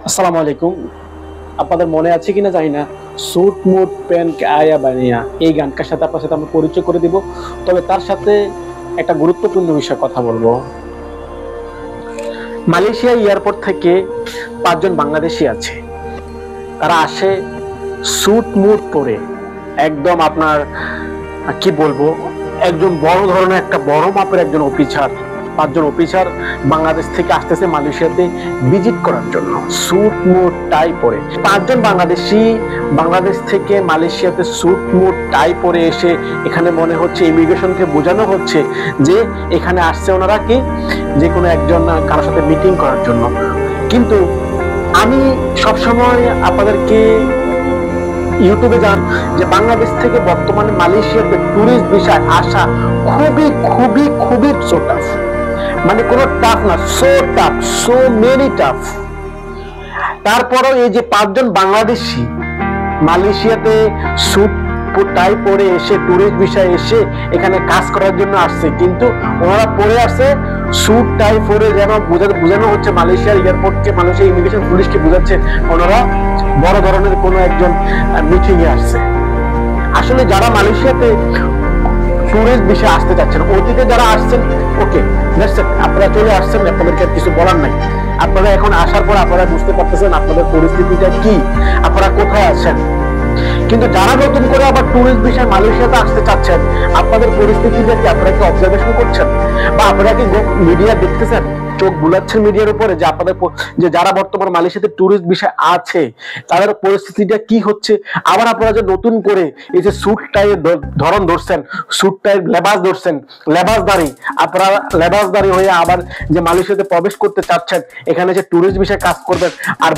আসসালামু আলাইকুম। আপনাদের মনে আছে কিনা জানি না, স্যুট মুট প্যান্ট আয়া বানিয়া এই গানটার সাথে আপনার সাথে আমরা পরিচয় করে দিব। তবে তার সাথে একটা গুরুত্বপূর্ণ বিষয় কথা বলবো। মালয়েশিয়া এয়ারপোর্ট থেকে 5 জন বাংলাদেশি আছে, তারা আসে স্যুট মুট পরে, একদম আপনার কি বলবো, একজন বড় ধরনের একটা বড় মাপের একজন অফিসার, 5 জন অফিসার বাংলাদেশ থেকে আসতেছে মালয়েশিয়াতে ভিজিট করার জন্য স্যুট মুট টাই পরে। 5 জন বাংলাদেশি বাংলাদেশ থেকে মালয়েশিয়াতে স্যুট মুট টাই পরে এসে এখানে মনে হচ্ছে ইমিগ্রেশনকে বোঝানো হচ্ছে যে এখানে আসছে ওনারা কি যে কোনো একজন কারোর সাথে মিটিং করার জন্য। কিন্তু আমি সবসময় আপনাদেরকে ইউটিউবে জান যে বাংলাদেশ থেকে বর্তমানে মালয়েশিয়াতে টুরিস্ট ভিসায় আসা খুবই খুবই খুবই টাফ, মানে কোনো টাফ না, so tough, so many tough. তারপরও এই যে 5 জন বাংলাদেশি মালয়েশিয়াতে স্যুট টাই পরে এসে টুরিস্ট ভিসায় এসে এখানে কাজ করার জন্য আসছে, কিন্তু ওনারা পরে আসছে স্যুট টাই পরে, যেন বোঝানো হচ্ছে মালয়েশিয়ার এয়ারপোর্টকে, মালয়েশিয়া ইমিগ্রেশন পুলিশকে বোঝাচ্ছে ওনারা বড় ধরনের কোনো একজন মিটিং এ আসছে। আসলে যারা মালয়েশিয়াতে টুরিস্ট ভিসায় আসতে চাচ্ছেন, অতীতে যারা আসছেন ওকে আপনারা চলে আসছেন, আপনাদেরকে কিছু বলার নাই। আপনারা এখন আসার পর আপনারা বুঝতে পারতেছেন আপনাদের পরিস্থিতিটা কি, আপনারা কোথায় আছেন। কিন্তু যারা নতুন করে আবার টুরিস্ট ভিসায় মালয়েশিয়াতে আসতে চাচ্ছেন, আপনাদের পরিস্থিতিটা কি আপনারা কি অবজারভেশন করছেন বা আপনারা কি মিডিয়া দেখতেছেন, চোখ বুলাচ্ছেন মিডিয়ার উপরে যে আপনাদের যে যারা বর্তমানে মালয়েশিয়াতে টুরিস্ট ভিসায় আছে তাদের পরিস্থিতিটা কি হচ্ছে। আবার আপনারা যে নতুন করে এই যে স্যুট টাইয়ের ধরন ধরছেন, স্যুট টাইয়ের লেবাস ধরছেন, লেবাসদারি, আপনারা লেবাসদারি হয়ে আবার যে মালয়েশিয়াতে প্রবেশ করতে চাচ্ছেন, এখানে যে টুরিস্ট ভিসায় কাজ করবেন আর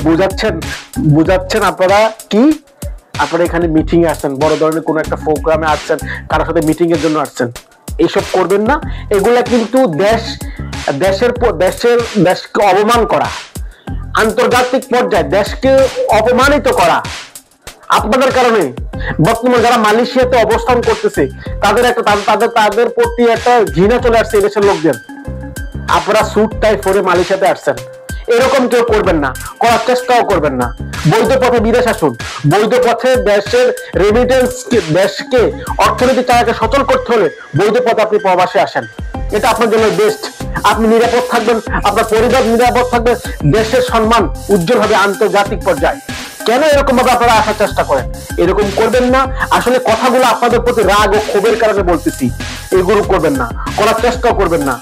বুঝাচ্ছেন আপনারা কি, আপনারা এখানে মিটিং এ আসছেন, বড় ধরনের কোনো একটা প্রোগ্রামে আসছেন, কারোর সাথে মিটিং এর জন্য আসছেন। এইসব করবেন না। এগুলা কিন্তু দেশকে অপমান করা, আন্তর্জাতিক পর্যায়ে দেশকে অপমানিত করা আপনাদের কারণে। বর্তমানে যারা মালয়েশিয়াতে অবস্থান করতেছে তাদের প্রতি একটা ঘৃণা চলে আসছে এদেশের লোকদের। আপনারা স্যুট টাই পরে মালয়েশিয়াতে আসছেন, এরকম কেউ করবেন না, করার চেষ্টাও করবেন না। বৈধ পথে বিদেশ আসুন, বৈধ পথে দেশের রেমিটেন্স, দেশকে অর্থনৈতিক চাকাকে সচল করতে হলে বৈধ পথে আপনি প্রবাসে আসেন, এটা আপনার জন্য বেস্ট। আপনি নিরাপদ থাকবেন, আপনার পরিবার নিরাপদ থাকবে, দেশের সম্মান উজ্জ্বল হবে আন্তর্জাতিক পর্যায়ে। কেন এরকম ভাবে আপনারা আসার চেষ্টা করেন? এরকম করবেন না। আসলে কথাগুলো আপনাদের প্রতি রাগ ও ক্ষোভের কারণে বলতেছি, এগুলো করবেন না, করার চেষ্টাও করবেন না।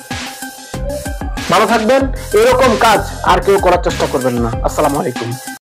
ভালো থাকবেন, এরকম কাজ আর কেউ করার চেষ্টা করবেন না। আসসালামু আলাইকুম।